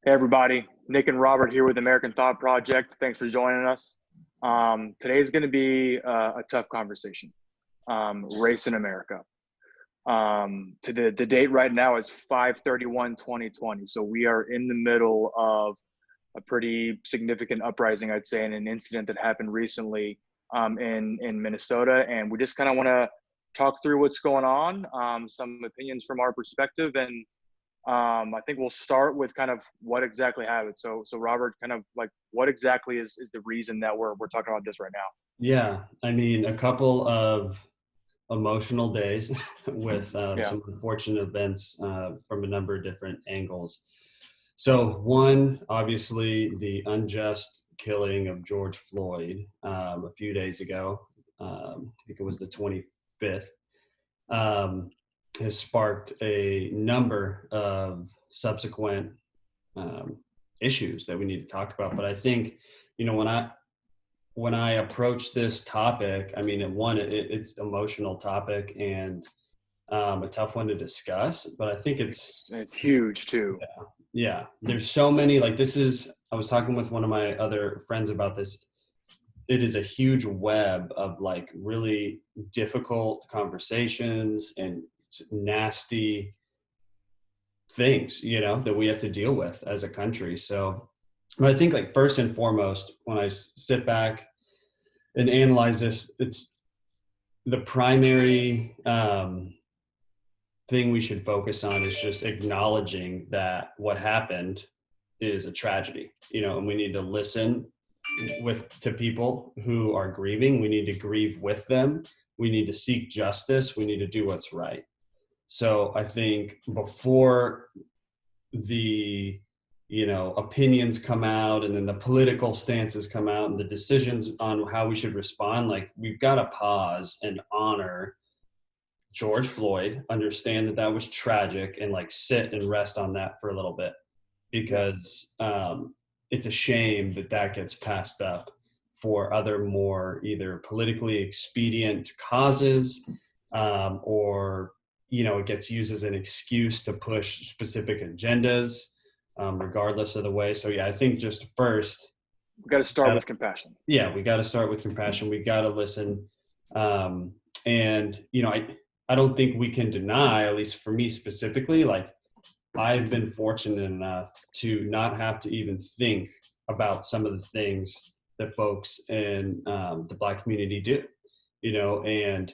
Hey everybody, Nick and Robert here with American Thought Project. Thanks for joining us. Today's going to be a tough conversation. Race in America. The date right now is 5/31/2020. So we are in the middle of a pretty significant uprising, I'd say, in an incident that happened recently in Minnesota. And we just kind of want to talk through what's going on, some opinions from our perspective, and I think we'll start with kind of what exactly happened. So Robert, kind of like what exactly is the reason that we're talking about this right now? Yeah, I mean, a couple of emotional days with Yeah. some unfortunate events from a number of different angles. So, one, obviously, the unjust killing of George Floyd a few days ago. I think it was the 25th. Um, has sparked a number of subsequent um, issues that we need to talk about. But I think, you know, when I approach this topic, I mean, it's emotional topic and a tough one to discuss. But I think It's huge too. yeah. There's so many. Like I was talking with one of my other friends about this. It is a huge web of like really difficult conversations and nasty things, that we have to deal with as a country. So, but I think like first and foremost, when I sit back and analyze this, it's the primary thing we should focus on is just acknowledging that what happened is a tragedy, and we need to listen to people who are grieving. We need to grieve with them. We need to seek justice. We need to do what's right. So I think before the opinions come out and then the political stances come out and the decisions on how we should respond, like we've got to pause and honor George Floyd, understand that that was tragic, and like sit and rest on that for a little bit, because it's a shame that that gets passed up for other more either politically expedient causes, or it gets used as an excuse to push specific agendas, regardless of the way. So yeah, I think just first, We got to start with compassion. yeah, we got to start with compassion. We got to listen, and I don't think we can deny, at least for me specifically, like I've been fortunate enough to not have to even think about some of the things that folks in the Black community do, and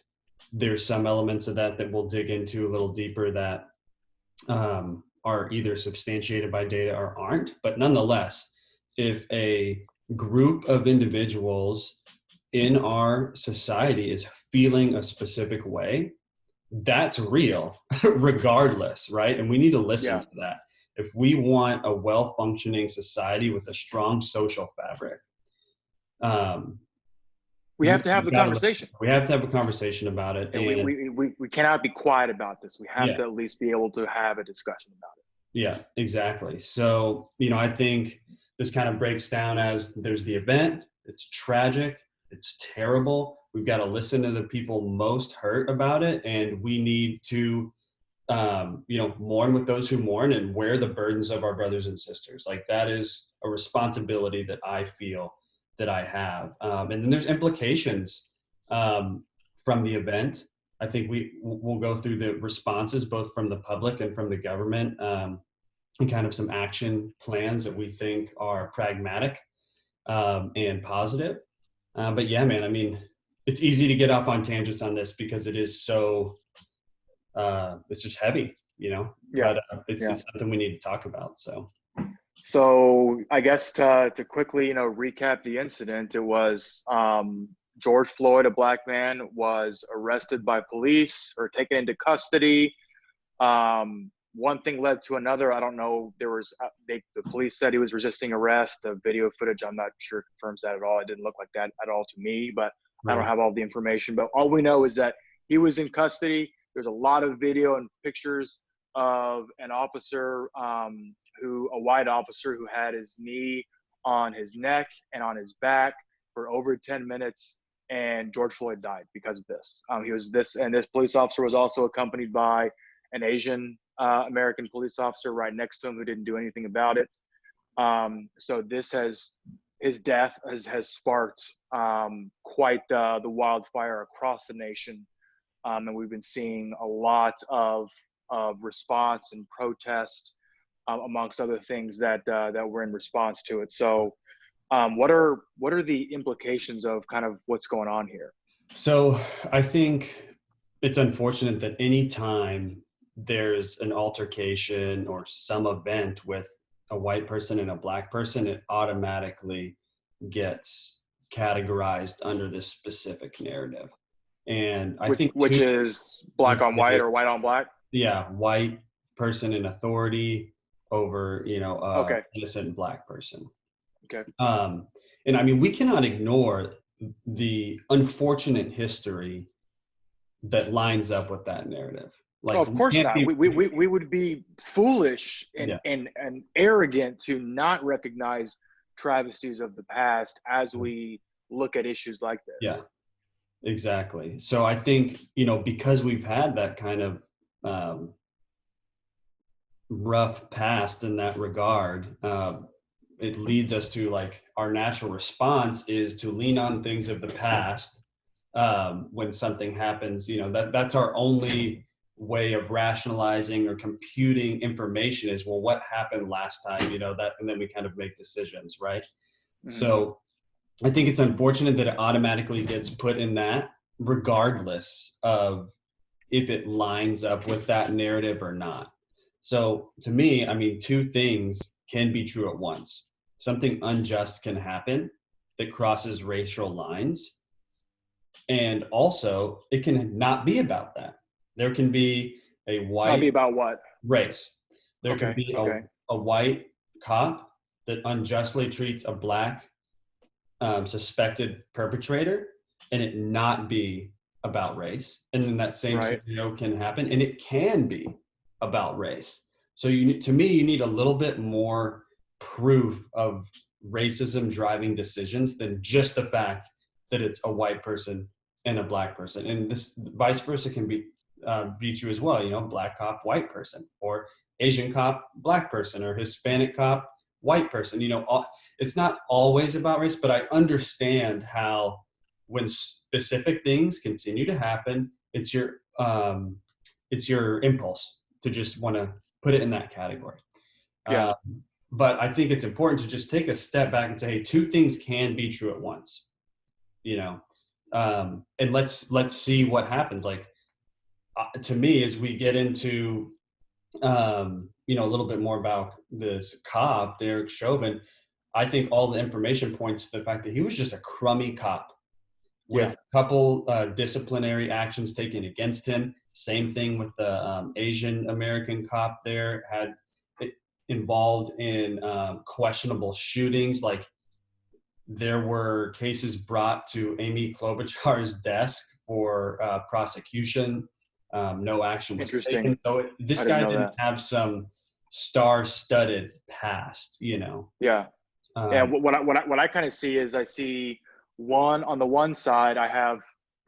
there's some elements of that we'll dig into a little deeper that are either substantiated by data or aren't. But nonetheless, if a group of individuals in our society is feeling a specific way, that's real, regardless, right? And we need to listen Yeah. to that. If we want a well-functioning society with a strong social fabric, We have to have the conversation. we have to have a conversation about it. And And we cannot be quiet about this. We have yeah, to at least be able to have a discussion about it. yeah, exactly. So, I think this kind of breaks down as there's the event, it's tragic, it's terrible. We've got to listen to the people most hurt about it, and we need to mourn with those who mourn and wear the burdens of our brothers and sisters. Like that is a responsibility that I feel that I have. And then there's implications from the event. I think we'll go through the responses both from the public and from the government, and kind of some action plans that we think are pragmatic and positive. But yeah, man, I mean, it's easy to get off on tangents on this because it is so it's just heavy, Yeah. but it's something we need to talk about. So I guess to quickly, recap the incident, it was George Floyd, a Black man, was arrested by police or taken into custody. One thing led to another. I don't know. The police said he was resisting arrest. The video footage, I'm not sure, confirms that at all. It didn't look like that at all to me, but I don't have all the information. But all we know is that he was in custody. There's a lot of video and pictures of an officer, a white officer who had his knee on his neck and on his back for over 10 minutes. And George Floyd died because of this. This police officer was also accompanied by an Asian American police officer right next to him who didn't do anything about it. So his death has sparked quite the wildfire across the nation. And we've been seeing a lot of response and protest, amongst other things that were in response to it. So what are the implications of kind of what's going on here? So I think it's unfortunate that anytime there's an altercation or some event with a white person and a black person, it automatically gets categorized under this specific narrative. And I think Which is black which on white is, or white on black? yeah, white person in authority over, Okay. innocent black person. Okay. Um, and I mean, we cannot ignore the unfortunate history that lines up with that narrative. Oh, Like of we course can't not. be, We would be foolish yeah, and arrogant to not recognize travesties of the past as we look at issues like yeah, this. exactly. So I think, because we've had that kind of um, rough past in that regard, it leads us to, like, our natural response is to lean on things of the past when something happens. That's our only way of rationalizing or computing information is, well, what happened last time, that, and then we kind of make decisions, right? Hmm. So I think it's unfortunate that it automatically gets put in that, regardless of if it lines up with that narrative or not. So to me, I mean, two things can be true at once. Something unjust can happen that crosses racial lines, and also it can not be about that. There can be a Not be white about what? race. There can Okay. be Okay. a white cop that unjustly treats a black suspected perpetrator, and it not be about race. And then that same Right. scenario can happen, and it can be about race. So to me, you need a little bit more proof of racism driving decisions than just the fact that it's a white person and a black person. And this vice versa can be true as well. Black cop, white person, or Asian cop, black person, or Hispanic cop, white person. It's not always about race, but I understand how, when specific things continue to happen, it's your impulse to just want to put it in that category. Yeah. Uh, but I think it's important to just take a step back and say, hey, two things can be true at once, and let's see what happens. Like, to me, as we get into a little bit more about this cop, Derek Chauvin, I think all the information points to the fact that he was just a crummy cop Yeah. with a couple disciplinary actions taken against him. Same thing with the Asian American cop there, had it involved in questionable shootings. Like, there were cases brought to Amy Klobuchar's desk for prosecution. No action was Interesting. taken. So I this didn't guy know didn't that. have some star-studded past. Yeah. Yeah. Um, What I kind of see is, I see on the one side, I have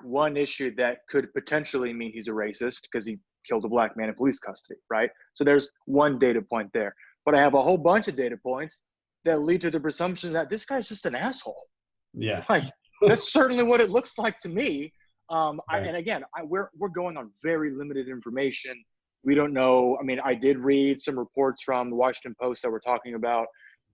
one issue that could potentially mean he's a racist because he killed a black man in police custody, right? So there's one data point there. But I have a whole bunch of data points that lead to the presumption that this guy's just an asshole. yeah. Like, that's certainly what it looks like to me. Right. And again, we're going on very limited information. We don't know. I mean, I did read some reports from the Washington Post that were talking about,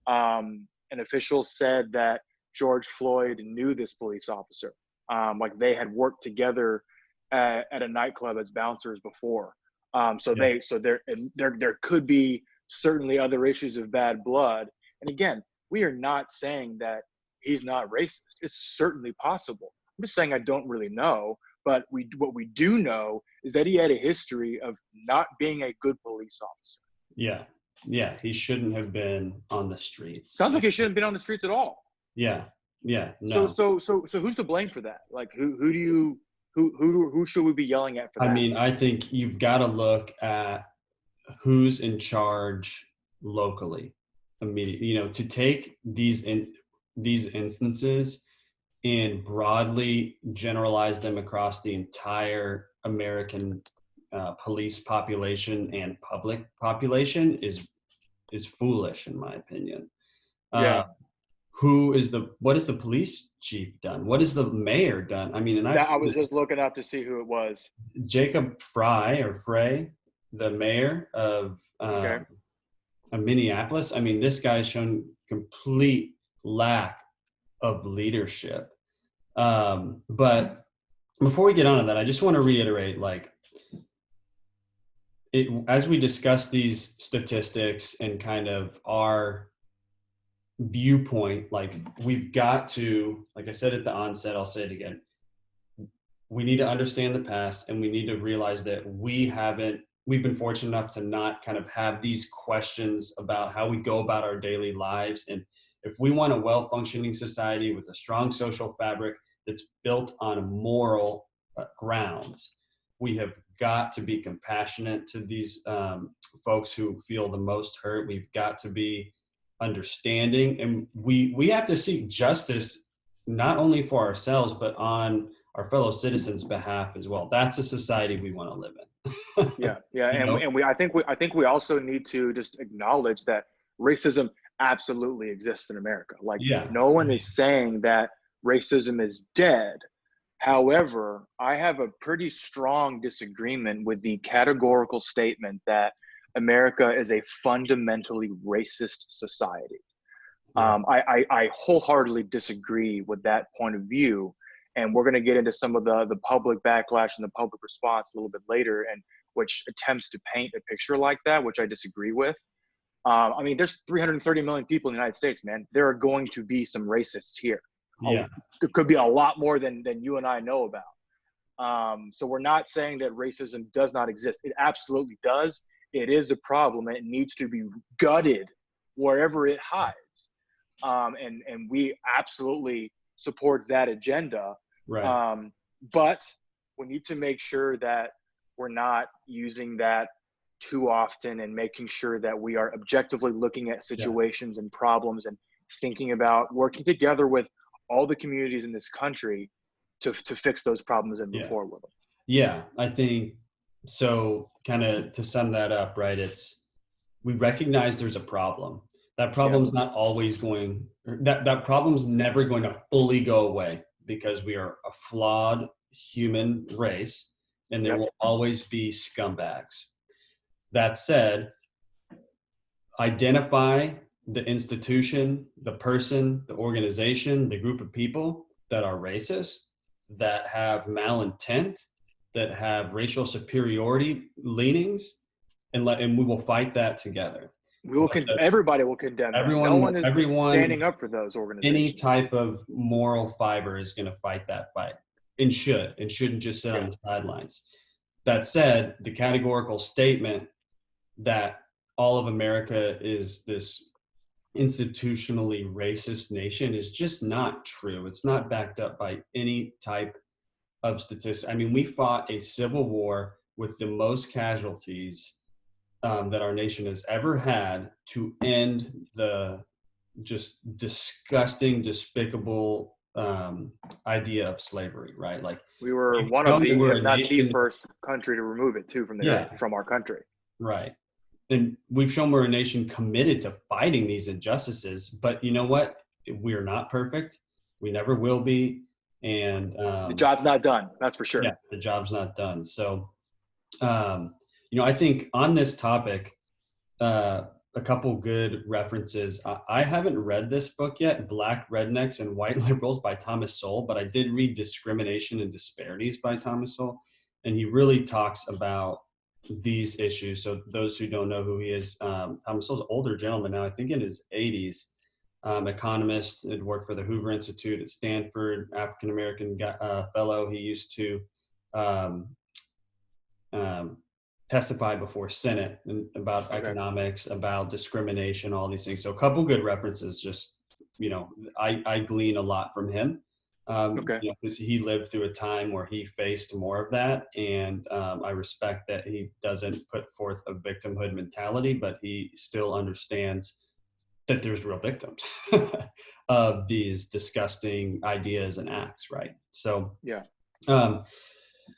an official said that George Floyd knew this police officer. Like, they had worked together at a nightclub as bouncers before. Yeah. So there could be certainly other issues of bad blood. And again, we are not saying that he's not racist. It's certainly possible. I'm just saying I don't really know. But what we do know is that he had a history of not being a good police officer. Yeah. Yeah. He shouldn't have been on the streets. Sounds like he shouldn't have been on the streets at all. Yeah. Yeah. So No. so so so who's to blame for that? Like, who should we be yelling at for I that? mean, I think you've got to look at who's in charge locally immediately, to take these instances and broadly generalize them across the entire American police population and public population is foolish, in my opinion. Uh, Yeah. what has the police chief done? What has the mayor done? I mean, and I've That I seen was this, just looking up to see who it was. Jacob Frey, the mayor Okay. of Minneapolis. I mean, this guy's shown complete lack of leadership. But before we get on to that, I just want to reiterate, like, as we discuss these statistics and kind of our viewpoint, like, we've got to, like I said at the onset, I'll say it again, we need to understand the past, and we need to realize that we've been fortunate enough to not kind of have these questions about how we go about our daily lives. And if we want a well-functioning society with a strong social fabric that's built on moral grounds, we have got to be compassionate to these folks who feel the most hurt. We've got to be understanding, and we have to seek justice not only for ourselves but on our fellow citizens' behalf as well. That's a society we want to live in. Yeah, yeah, You know? and I think we also need to just acknowledge that racism absolutely exists in America. Like, Yeah. no one is saying that racism is dead. However, I have a pretty strong disagreement with the categorical statement that America is a fundamentally racist society. Yeah. I wholeheartedly disagree with that point of view. And we're going to get into some of the public backlash and the public response a little bit later, and which attempts to paint a picture like that, which I disagree with. I mean, there's 330 million people in the United States, man. There are going to be some racists here. Yeah. There could be a lot more than you and I know about. So we're not saying that racism does not exist. It absolutely does. It is a problem, and it needs to be gutted wherever it hides. And we absolutely support that agenda. Right. But we need to make sure that we're not using that too often, and making sure that we are objectively looking at Yeah. situations and problems and thinking about working together with all the communities in this country to fix those problems and move Yeah. forward with them. Yeah. I think so. Kind of to sum that up, right? We recognize there's a problem. That Yeah. problem's not always that problem's never going to fully go away, because we are a flawed human race, and there Yep. will always be scumbags. That said, identify the institution, the person, the organization, the group of people that are racist, that have malintent, that have racial superiority leanings, and we will fight that together. Everybody will condemn them. No one is Everyone, standing up for those any organizations. type of moral fiber is going to fight that fight, and shouldn't just sit on the sidelines. That said, the categorical statement that all of America is this institutionally racist nation is just not true. It's not backed up by any type of statistics. I mean, we fought a civil war with the most casualties that our nation has ever had to end the just disgusting, despicable idea of slavery, right? Like, We were we've one of shown that the, we're if a not the nation, first country to remove it too yeah, from our country. right. And we've shown we're a nation committed to fighting these injustices. But you know what? We're not perfect. We never will be. And The job's not done. That's for sure. yeah, the job's not done. So, I think on this topic, a couple good references. I haven't read this book yet, Black Rednecks and White Liberals by Thomas Sowell, but I did read Discrimination and Disparities by Thomas Sowell. And he really talks about these issues. So those who don't know who he is, Thomas Sowell's an older gentleman now, I think in his 80s, economist, had worked for the Hoover Institute at Stanford, African-American fellow. He used to testify before Senate about economics, about discrimination, all these things. So a couple good references, just, I glean a lot from him. Because he lived through a time where he faced more of that. And I respect that he doesn't put forth a victimhood mentality, but he still understands that there's real victims of these disgusting ideas and acts, right? So, Yeah.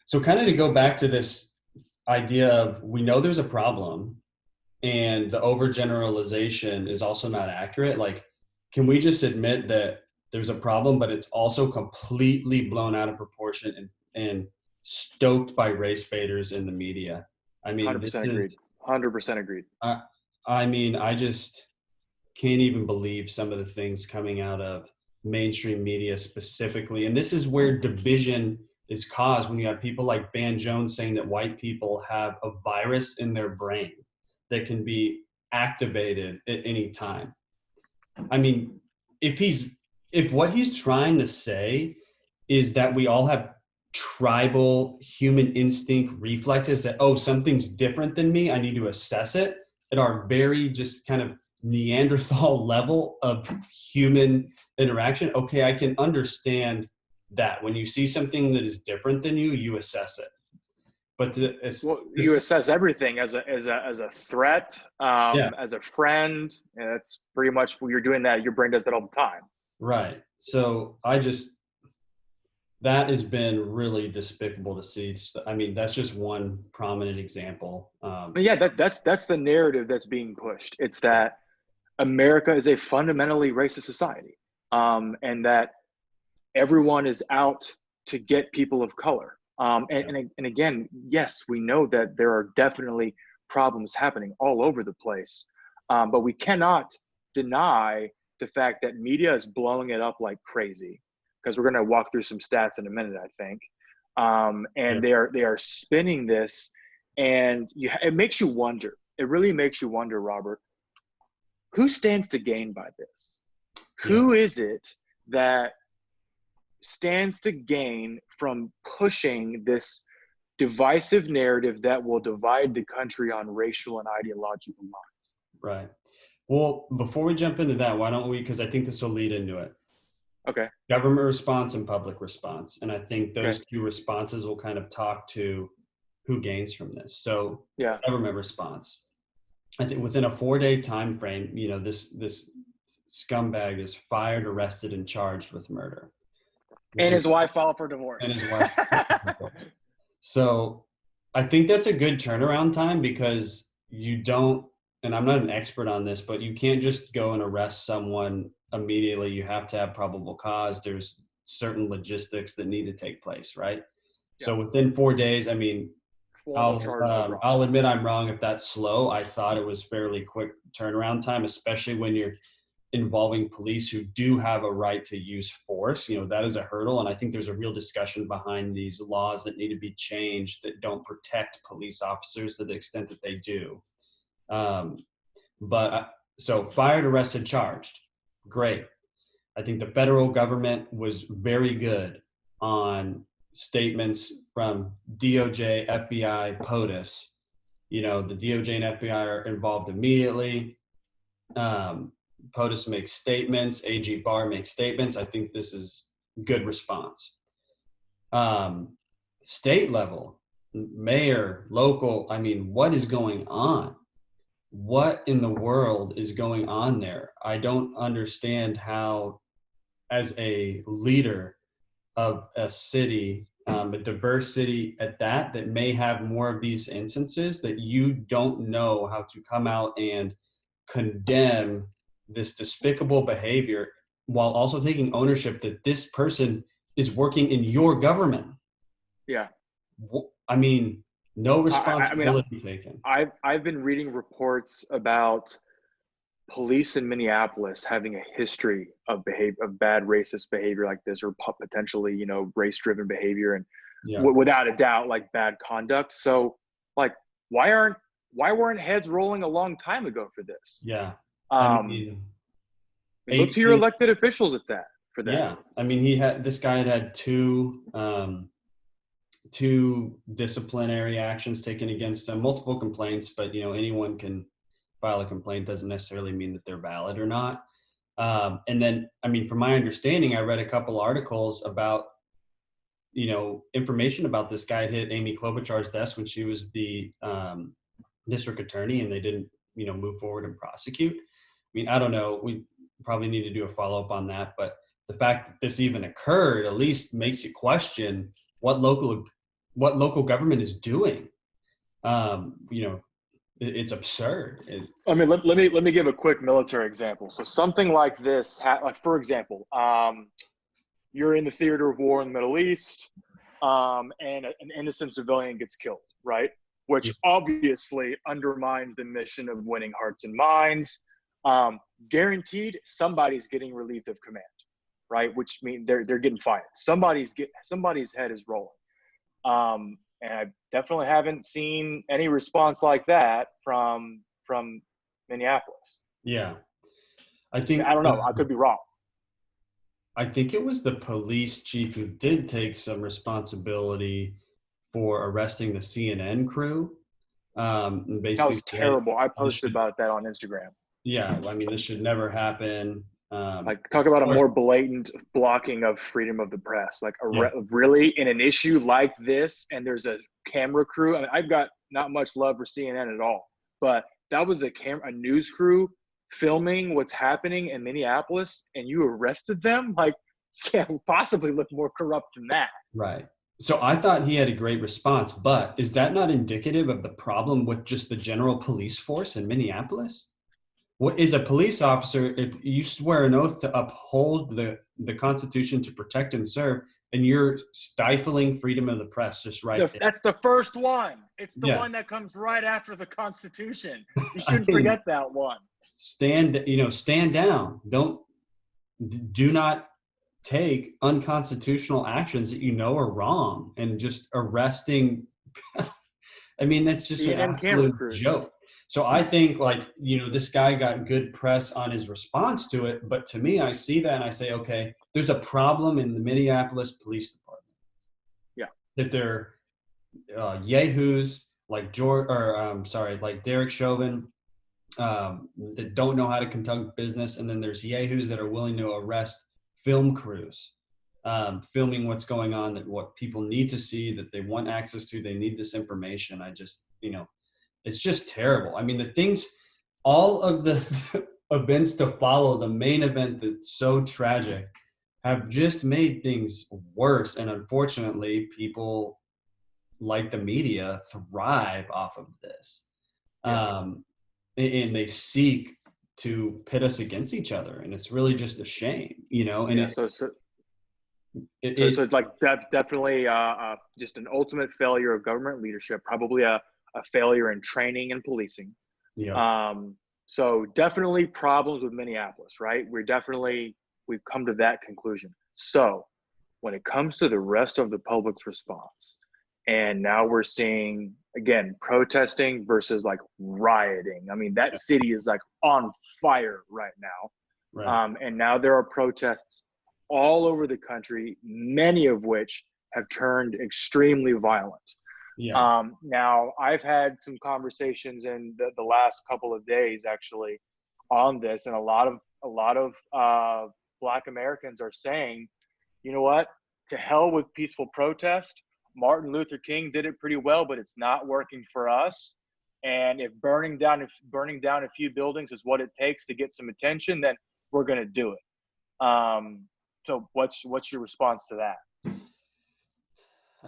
So kind of to go back to this idea of, we know there's a problem, and the overgeneralization is also not accurate. Like, can we just admit that there's a problem, but it's also completely blown out of proportion and stoked by race baiters in the media. I mean, this 100% agreed. is, 100% agreed. I, I mean, I just can't even believe some of the things coming out of mainstream media specifically. And this is where division is caused when you have people like Van Jones saying that white people have a virus in their brain that can be activated at any time. I mean, if what he's trying to say is that we all have tribal human instinct reflexes that, oh, something's different than me, I need to assess it at our very just kind of Neanderthal level of human interaction. Okay, I can understand that when you see something that is different than you assess it. But Well, you assess everything as a threat, yeah, as a friend. And that's pretty much when you're doing that. Your brain does that all the time. right. So that has been really despicable to see. I mean, that's just one prominent example. But yeah, that's the narrative that's being pushed. It's that America is a fundamentally racist society, and that everyone is out to get people of color. And again, yes, we know that there are definitely problems happening all over the place, but we cannot deny the fact that media is blowing it up like crazy. Because we're going to walk through some stats in a minute, I think, and yeah, they are spinning this, and it makes you wonder. It really makes you wonder, Robert, who stands to gain by this? yeah. Who is it that stands to gain from pushing this divisive narrative that will divide the country on racial and ideological lines? Right. Well, before we jump into that, why don't we, because I think this will lead into it, Okay. government response and public response. And I think Okay. those two responses will kind of talk to who gains from this. So Yeah. government response. I think within a 4-day time frame, this scumbag is fired, arrested, and charged with murder. And Within, his wife filed for and divorce. his wife. So I think that's a good turnaround time because you don't, and I'm not an expert on this, but you can't just go and arrest someone immediately. You have to have probable cause. There's certain logistics that need to take place, right? Yeah. So within 4 days, I mean, Formal charge of wrong. I'll admit I'm wrong if that's slow. I thought it was fairly quick turnaround time, especially when you're involving police who do have a right to use force. That is a hurdle. And I think there's a real discussion behind these laws that need to be changed that don't protect police officers to the extent that they do. So fired, arrested, charged. Great. I think the federal government was very good on statements from DOJ, FBI, POTUS. The DOJ and FBI are involved immediately. POTUS makes statements. AG Barr makes statements. I think this is good response. State level, mayor, local. I mean, what is going on? What in the world is going on there? I don't understand how, as a leader of a city, a diverse city at that may have more of these instances, that you don't know how to come out and condemn this despicable behavior while also taking ownership that this person is working in your government. Yeah. I mean, no responsibility I mean, taken. I've been reading reports about police in Minneapolis having a history of bad racist behavior like this, or potentially, race-driven behavior, and without a doubt, like bad conduct. So, like, why weren't heads rolling a long time ago for this? Yeah. I mean, look to your elected officials at that for that. Yeah. I mean, this guy had two disciplinary actions taken against him, multiple complaints, but anyone can file a complaint. Doesn't necessarily mean that they're valid or not. And then, I mean, from my understanding, I read a couple articles about, information about this guy had hit Amy Klobuchar's desk when she was the district attorney, and they didn't, move forward and prosecute. I mean, I don't know. We probably need to do a follow-up on that, but the fact that this even occurred at least makes you question what local government is doing. it's absurd. I mean, let me give a quick military example. So something like this, like for example, you're in the theater of war in the Middle East, and an innocent civilian gets killed, right? Which obviously undermines the mission of winning hearts and minds. Guaranteed, somebody's getting relieved of command, right? Which means they're getting fired. Somebody's head is rolling. And I definitely haven't seen any response like that from Minneapolis. Yeah, I think I don't know. I could be wrong. I think it was the police chief who did take some responsibility for arresting the CNN crew. And That basically was terrible. I this posted should, about that on Instagram. yeah, I mean, this should never happen. Like, talk about a Or, more blatant blocking of freedom of the press. Like, yeah, really, in an issue like this, and there's a camera crew. I mean, I've got not much love for CNN at all, but that was a news crew filming what's happening in Minneapolis, and you arrested them. Like, can't possibly look more corrupt than that. right. So I thought he had a great response, but is that not indicative of the problem with just the general police force in Minneapolis? What is a police officer if you swear an oath to uphold the Constitution to protect and serve, and you're stifling freedom of the press just right there? That's the first one. It's the Yeah. one that comes right after the Constitution. You I shouldn't mean, forget that one. stand down. Do not take unconstitutional actions that you know are wrong, and just arresting. I mean, that's just an CNN camera absolute crews. joke. So I think, like, this guy got good press on his response to it, but to me, I see that and I say, okay, there's a problem in the Minneapolis Police Department. Yeah. That they're yahoos like like Derek Chauvin, that don't know how to conduct business, and then there's yahoos that are willing to arrest film crews, filming what's going on, that what people need to see, that they want access to, they need this information. I just, it's just terrible. I mean, all of the events to follow the main event that's so tragic have just made things worse. And unfortunately, people like the media thrive off of this. Yeah. And they seek to pit us against each other. And it's really just a shame, and Yeah. So it's like definitely just an ultimate failure of government leadership, probably a failure in training and policing. yeah. So definitely problems with Minneapolis, right? We've come to that conclusion. So when it comes to the rest of the public's response, and now we're seeing, again, protesting versus like rioting. I mean, that city is like on fire right now. Right. And now there are protests all over the country, many of which have turned extremely violent. Yeah. Now, I've had some conversations in the last couple of days actually on this, and a lot of Black Americans are saying, you know what, to hell with peaceful protest. Martin Luther King did it pretty well, but it's not working for us. And if burning down a few buildings is what it takes to get some attention, then we're going to do it. So what's your response to that?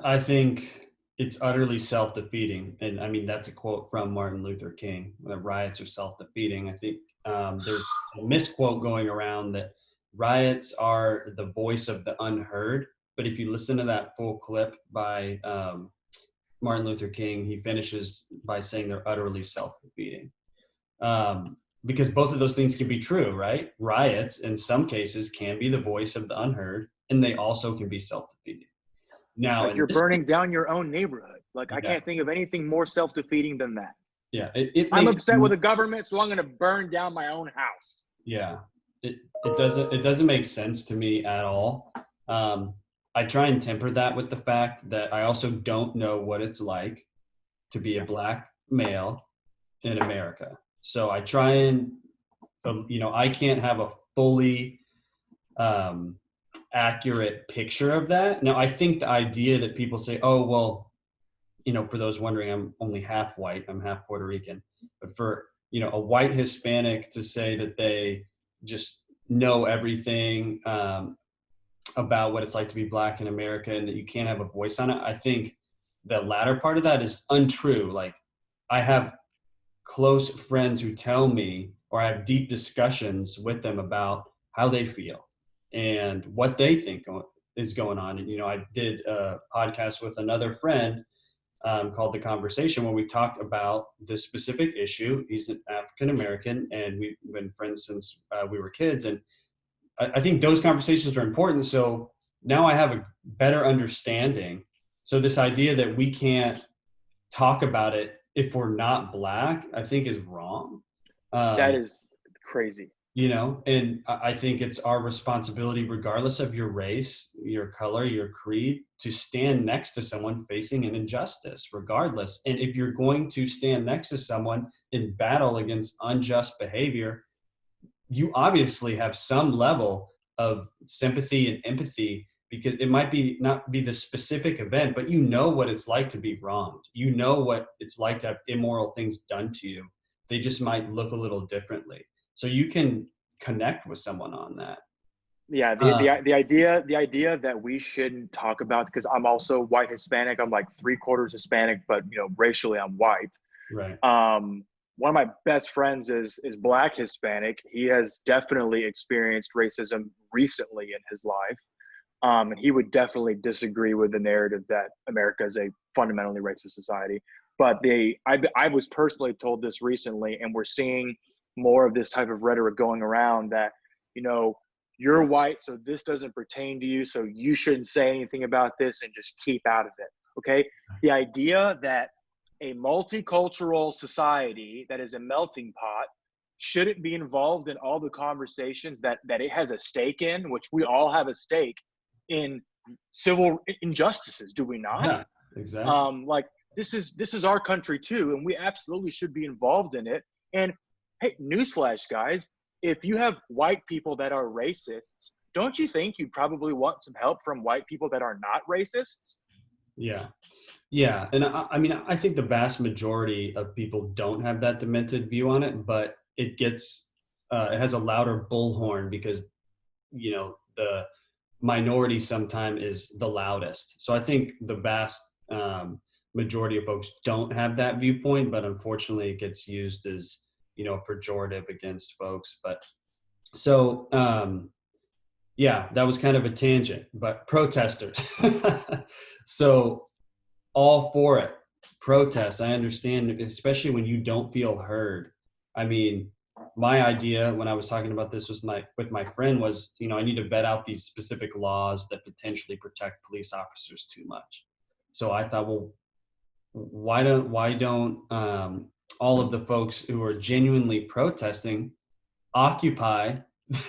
I think it's utterly self-defeating. And I mean, that's a quote from Martin Luther King, that riots are self-defeating. I think there's a misquote going around that riots are the voice of the unheard. But if you listen to that full clip by Martin Luther King, he finishes by saying they're utterly self-defeating. Because both of those things can be true, right? Riots, in some cases, can be the voice of the unheard, and they also can be self-defeating. Now, Like, you're burning down your own neyborhood. Like, I can't think of anything more self-defeating than that. Yeah, I'm upset with the government, so I'm going to burn down my own house. Yeah, it doesn't make sense to me at all. I try and temper that with the fact that I also don't know what it's like to be a Black male in America. So I try and, I can't have a fully accurate picture of that. Now, I think the idea that people say, oh, well, for those wondering, I'm only half white, I'm half Puerto Rican, but for, a white Hispanic to say that they just know everything about what it's like to be Black in America and that you can't have a voice on it, I think the latter part of that is untrue. Like, I have close friends who tell me, or I have deep discussions with them about how they feel and what they think is going on. And, I did a podcast with another friend called The Conversation, where we talked about this specific issue. He's an African American, and we've been friends since we were kids. And I think those conversations are important. So now I have a better understanding. So this idea that we can't talk about it if we're not Black, I think is wrong. That Um, is crazy. and I think it's our responsibility, regardless of your race, your color, your creed, to stand next to someone facing an injustice, regardless. And if you're going to stand next to someone in battle against unjust behavior, you obviously have some level of sympathy and empathy, because it might be not be the specific event, but what it's like to be wronged. What it's like to have immoral things done to you. They just might look a little differently. So you can connect with someone on that. Yeah, Um, the idea that we shouldn't talk about, because I'm also white Hispanic. I'm like 3/4 Hispanic, but racially I'm white. right. One of my best friends is Black Hispanic. He has definitely experienced racism recently in his life. And he would definitely disagree with the narrative that America is a fundamentally racist society. But I was personally told this recently, and we're seeing more of this type of rhetoric going around that, you know, you're white, so this doesn't pertain to you, so you shouldn't say anything about this and just keep out of it. Okay. The idea that a multicultural society that is a melting pot shouldn't be involved in all the conversations that it has a stake in, which we all have a stake in civil injustices, do we not? Yeah, exactly. Like this is our country too, and we absolutely should be involved in it. And hey, newsflash, guys, if you have white people that are racists, don't you think you probably want some help from white people that are not racists? Yeah. Yeah. And I mean, I think the vast majority of people don't have that demented view on it, but it has a louder bullhorn because, the minority sometimes is the loudest. So I think the vast majority of folks don't have that viewpoint, but unfortunately it gets used as, pejorative against folks. But so, yeah, that was kind of a tangent, but protesters. So all for it. Protests, I understand, especially when you don't feel heard. I mean, my idea when I was talking about this with my friend was, I need to vet out these specific laws that potentially protect police officers too much. So I thought, well, why don't all of the folks who are genuinely protesting occupy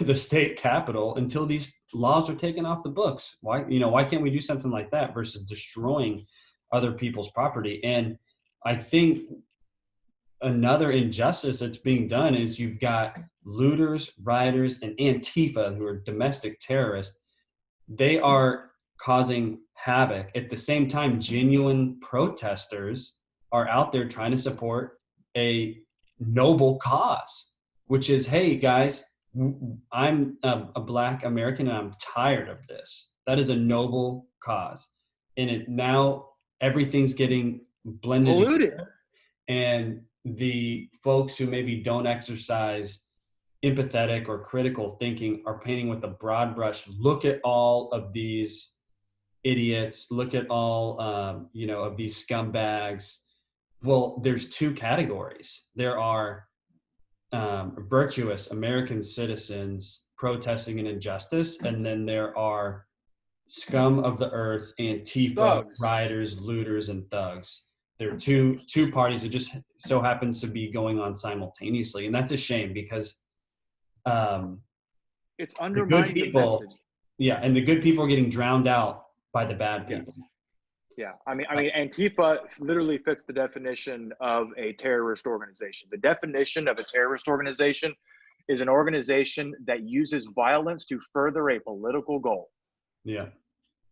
the state capitol until these laws are taken off the books? Why can't we do something like that versus destroying other people's property? And I think another injustice that's being done is you've got looters, rioters, and Antifa, who are domestic terrorists. They are causing havoc. At the same time, genuine protesters are out there trying to support a noble cause, which is, hey, guys, I'm a Black American and I'm tired of this. That is a noble cause. And now everything's getting blended Polluted. together. And the folks who maybe don't exercise empathetic or critical thinking are painting with a broad brush. Look at all of these idiots. Look at all, of these scumbags. Well, there's two categories. There are virtuous American citizens protesting an injustice, and then there are scum of the earth, Antifa, Thugs. rioters, looters, and thugs. There are two parties that just so happens to be going on simultaneously, and that's a shame because um, It's the good undermining the people, message. yeah, and the good people are getting drowned out by the bad people. Yes. Yeah, I mean, Antifa literally fits the definition of a terrorist organization. The definition of a terrorist organization is an organization that uses violence to further a political goal. Yeah,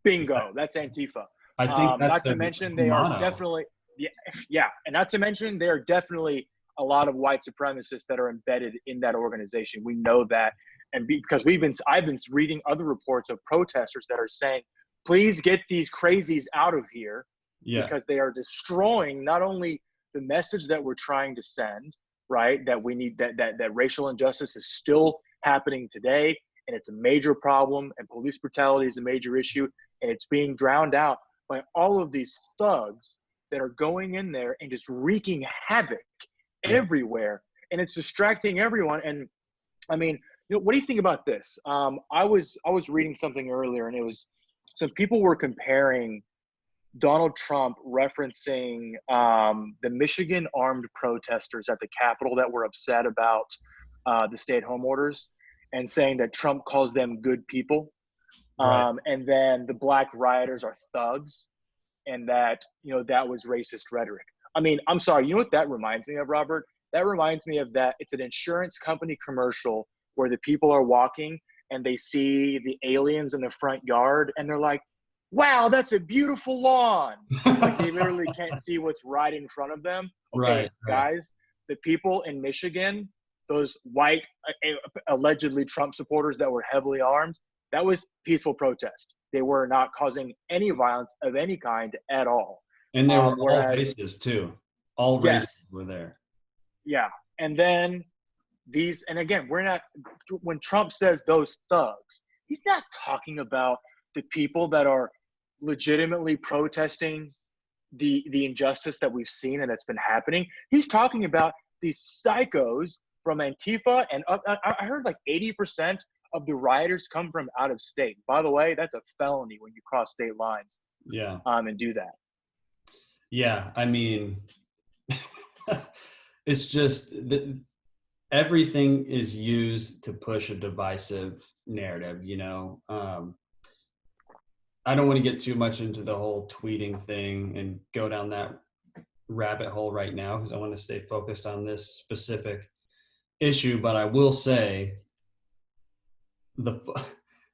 Bingo, that's Antifa. I think that's Not to the mention they are motto. definitely, yeah, yeah, and not to mention there are definitely a lot of white supremacists that are embedded in that organization. We know that, and because I've been reading other reports of protesters that are saying, please get these crazies out of here Yeah, because they are destroying not only the message that we're trying to send, right? That we need that racial injustice is still happening today, and it's a major problem, and police brutality is a major issue, and it's being drowned out by all of these thugs that are going in there and just wreaking havoc everywhere, and it's distracting everyone. And I mean, what do you think about this? I was reading something earlier, and it was some people were comparing Donald Trump referencing the Michigan armed protesters at the Capitol that were upset about the stay-at-home orders, and saying that Trump calls them good people, Right. and then the black rioters are thugs, and that that was racist rhetoric. I mean, I'm sorry, you know what that reminds me of, Robert? That reminds me of that. It's an insurance company commercial where the people are walking and they see the aliens in the front yard, and they're like, wow, that's a beautiful lawn. Like they literally can't see what's right in front of them. Okay, Right. Right. guys, the people in Michigan, those white, allegedly Trump supporters that were heavily armed, that was peaceful protest. They were not causing any violence of any kind at all. And they were all Whereas, races too. All races yes, were there. yeah. And then these, and again, we're not, when Trump says those thugs, he's not talking about the people that are legitimately protesting the injustice that we've seen and that's been happening. He's talking about these psychos from Antifa, and I heard like 80% of the rioters come from out of state. By the way, that's a felony when you cross state lines Yeah. and do that. Yeah. I mean, it's just everything is used to push a divisive narrative, I don't want to get too much into the whole tweeting thing and go down that rabbit hole right now, because I want to stay focused on this specific issue. But I will say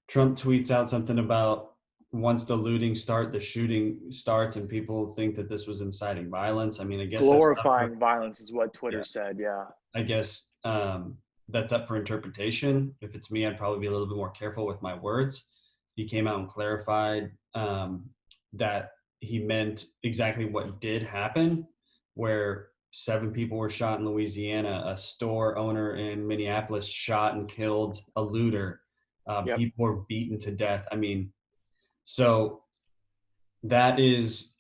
Trump tweets out something about once the looting the shooting starts, and people think that this was inciting violence. I mean, I guess Glorifying violence is what Twitter yeah, said. Yeah. I guess that's up for interpretation. If it's me, I'd probably be a little bit more careful with my words. He came out and clarified that he meant exactly what did happen, where 7 people were shot in Louisiana, a store owner in Minneapolis shot and killed a looter. Yep. People were beaten to death. I mean, so that is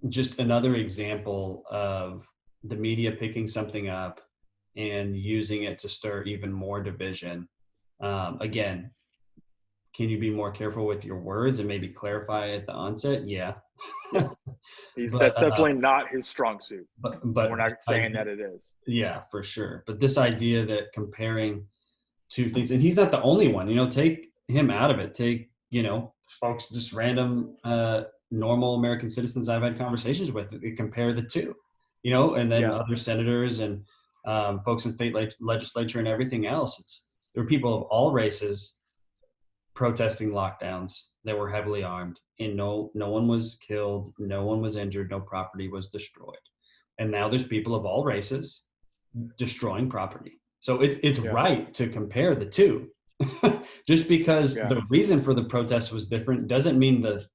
just another example of the media picking something up and using it to stir even more division. Again, can you be more careful with your words and maybe clarify at the onset? Yeah. Yeah. But That's definitely not his strong suit. but And we're not saying that it is. yeah, for sure. But this idea that comparing two things, and he's not the only one, take him out of it. Take, folks, just random normal American citizens I've had conversations with, compare the two, and then Yeah. other senators and folks in state legislature and everything else. There were people of all races protesting lockdowns. They were heavily armed, and no one was killed, no one was injured, no property was destroyed. And now there's people of all races destroying property. So it's Yeah. right to compare the two. Just because Yeah. the reason for the protest was different doesn't mean the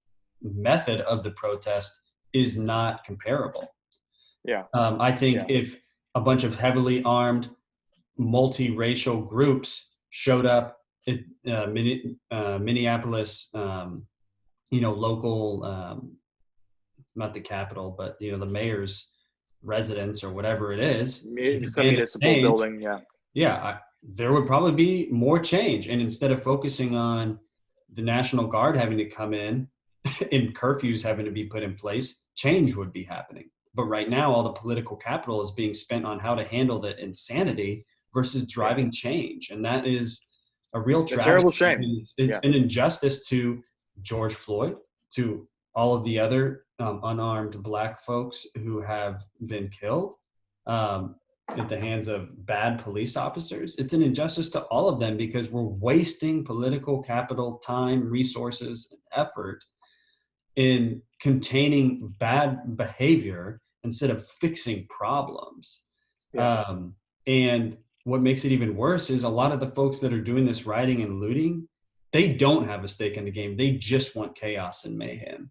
method of the protest is not comparable. Yeah. I think Yeah. if a bunch of heavily armed multiracial groups showed up at Minneapolis, local, not the capital, but the mayor's residence or whatever it is, and It's a demanded municipal change, building. Yeah. yeah, there would probably be more change. And instead of focusing on the National Guard having to come in and curfews having to be put in place, change would be happening. But right now, all the political capital is being spent on how to handle the insanity versus driving change. And that is a real A tragedy. terrible shame. It's Yeah. an injustice to George Floyd, to all of the other unarmed Black folks who have been killed at the hands of bad police officers. It's an injustice to all of them because we're wasting political capital, time, resources, and effort in containing bad behavior instead of fixing problems. Yeah. And what makes it even worse is a lot of the folks that are doing this rioting and looting, they don't have a stake in the game. They just want chaos and mayhem.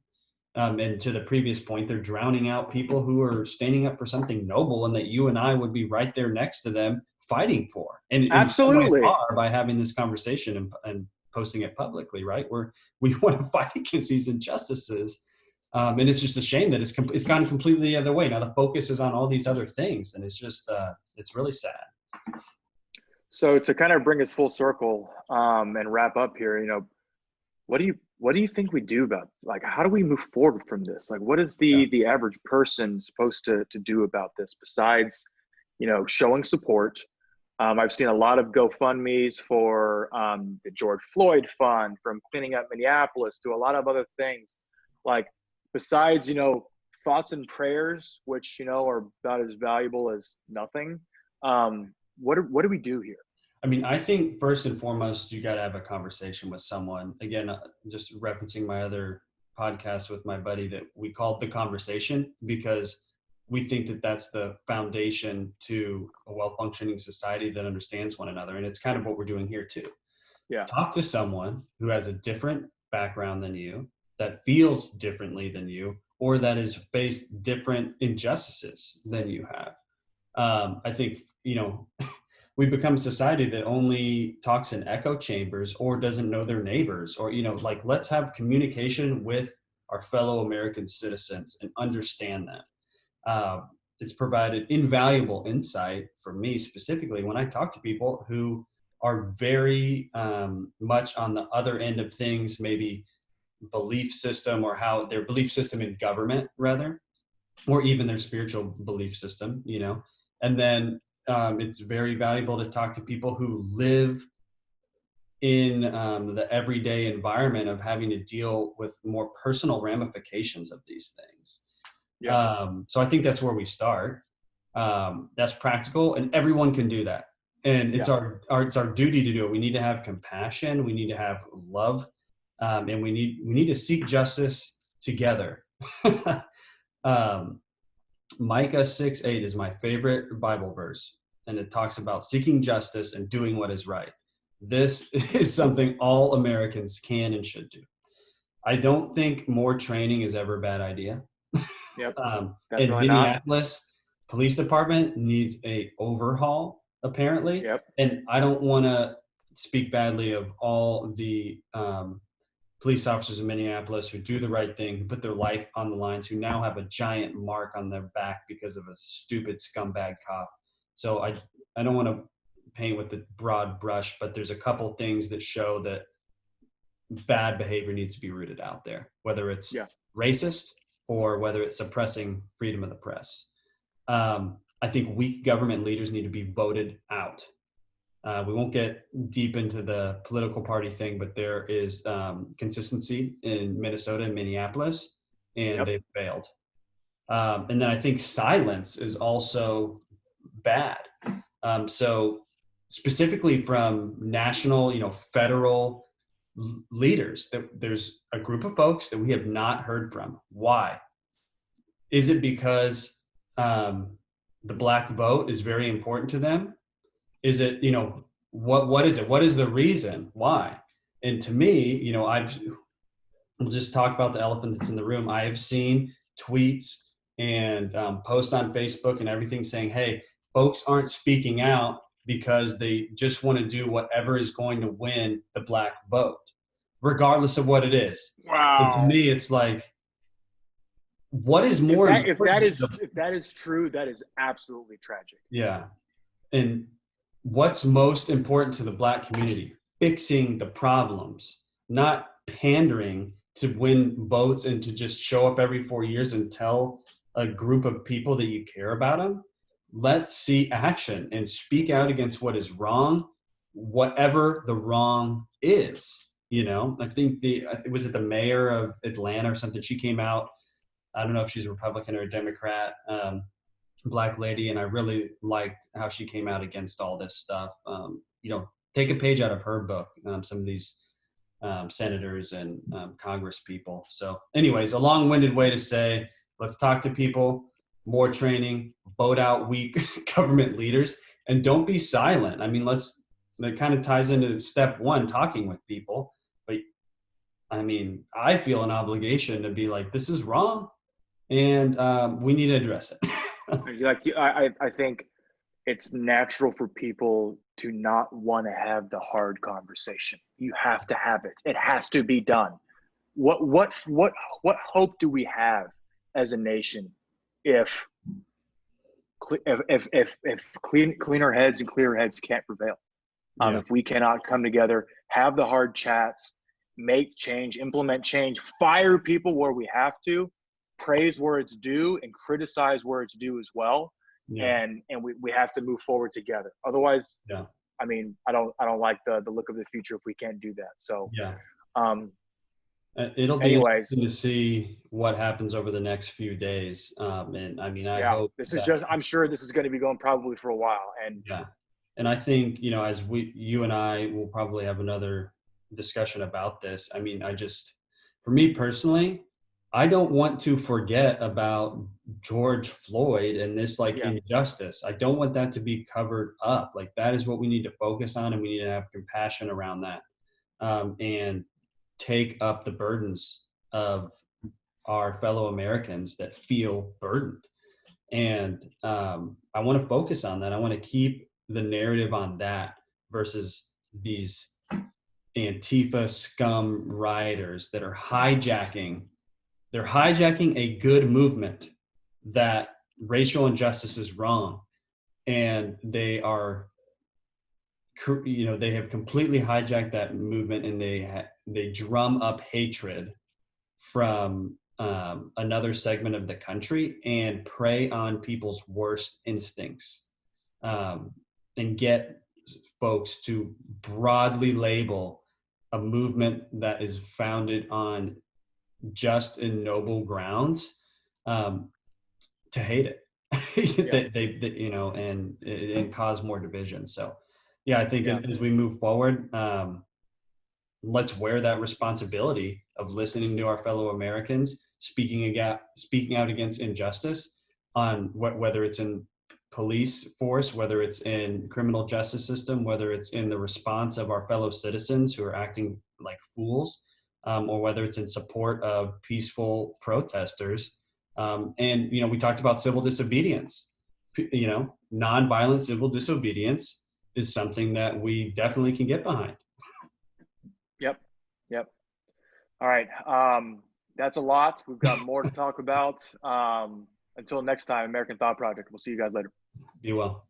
And to the previous point, they're drowning out people who are standing up for something noble and that you and I would be right there next to them fighting for. And in some ways Absolutely. are by having this conversation and posting it publicly, right? Where we want to fight against these injustices. And it's just a shame that it's gone completely the other way. Now the focus is on all these other things, and it's just it's really sad. So to kind of bring us full circle and wrap up here, what do you think we do about, like, how do we move forward from this? Like, what is Yeah. the average person supposed to do about this besides, showing support? I've seen a lot of GoFundMe's for the George Floyd Fund, from cleaning up Minneapolis to a lot of other things. Like, besides, thoughts and prayers, which, are about as valuable as nothing. What do we do here? I mean, I think first and foremost, you got to have a conversation with someone. Again, just referencing my other podcast with my buddy that we called The Conversation, because we think that that's the foundation to a well-functioning society that understands one another. And it's kind of what we're doing here too. Yeah. Talk to someone who has a different background than you, that feels differently than you, or that has faced different injustices than you have. I think, we become a society that only talks in echo chambers or doesn't know their neighbors, or, like, let's have communication with our fellow American citizens and understand that. It's provided invaluable insight for me specifically when I talk to people who are very much on the other end of things, maybe belief system, or how their belief system in government rather, or even their spiritual belief system, and then it's very valuable to talk to people who live in the everyday environment of having to deal with more personal ramifications of these things. Yeah. So I think that's where we start. That's practical, and everyone can do that. And it's Yeah. it's our duty to do it. We need to have compassion. We need to have love, and we need to seek justice together. Micah 6:8 is my favorite Bible verse, and it talks about seeking justice and doing what is right. This is something all Americans can and should do. I don't think more training is ever a bad idea. Yep. In Definitely not. Minneapolis, police department needs a overhaul, apparently. Yep. And I don't want to speak badly of all the police officers in Minneapolis who do the right thing, who put their life on the lines, who now have a giant mark on their back because of a stupid scumbag cop. So I don't want to paint with the broad brush, but there's a couple things that show that bad behavior needs to be rooted out there, whether it's racist or whether it's suppressing freedom of the press. I think weak government leaders need to be voted out. We won't get deep into the political party thing, but there is consistency in Minnesota and Minneapolis, and they've failed. And then I think silence is also bad. So specifically from national, federal leaders, there's a group of folks that we have not heard from. Why? Is it because the Black vote is very important to them? Is it, what is it? What is the reason why? And to me, we'll just talk about the elephant that's in the room. I have seen tweets and posts on Facebook and everything saying, hey, folks aren't speaking out because they just want to do whatever is going to win the Black vote, regardless of what it is. And to Wow. me, it's like, what is more If that important? is true, that is absolutely tragic. Yeah. And what's most important to the Black community? Fixing the problems, not pandering to win votes and to just show up every 4 years and tell a group of people that you care about them. Let's see action and speak out against what is wrong, whatever the wrong is. I think was it the mayor of Atlanta or something? She came out. I don't know if she's a Republican or a Democrat, Black lady, and I really liked how she came out against all this stuff. Take a page out of her book. Some of these senators and Congress people. So, anyways, a long-winded way to say, let's talk to people. More training, vote out weak government leaders, and don't be silent. I mean, that kind of ties into step one, talking with people, but I mean, I feel an obligation to be like, this is wrong, and we need to address it. Like I think it's natural for people to not want to have the hard conversation. You have to have it. It has to be done. What hope do we have as a nation if cleaner heads and clearer heads can't prevail? Yeah, If we cannot come together, have the hard chats, make change, implement change, fire people where we have to, praise where it's due, and criticize where it's due as well. yeah, And we have to move forward together. Otherwise, yeah. I mean, I don't like the look of the future if we can't do that. So, Yeah. um, It'll be anyways, interesting to see what happens over the next few days. And I mean, I yeah, hope this is that, just. I'm sure this is going to be going probably for a while. And yeah. And I think, as you and I will probably have another discussion about this. I mean, for me personally, I don't want to forget about George Floyd and this like yeah, injustice. I don't want that to be covered up. Like that is what we need to focus on, and we need to have compassion around that. And take up the burdens of our fellow Americans that feel burdened. And I want to focus on that. I want to keep the narrative on that versus these Antifa scum rioters that are hijacking. They're hijacking a good movement that racial injustice is wrong, and they have completely hijacked that movement, and they drum up hatred from another segment of the country and prey on people's worst instincts, um, and get folks to broadly label a movement that is founded on just and noble grounds, um, to hate it. yeah, And cause more division. So yeah, I think yeah, as we move forward, let's wear that responsibility of listening to our fellow Americans, speaking out against injustice on whether it's in police force, whether it's in criminal justice system, whether it's in the response of our fellow citizens who are acting like fools, or whether it's in support of peaceful protesters. And we talked about civil disobedience. Nonviolent civil disobedience is something that we definitely can get behind. yep, yep. All right. That's a lot. We've got more to talk about. Until next time, American Thought Project. We'll see you guys later. Be well.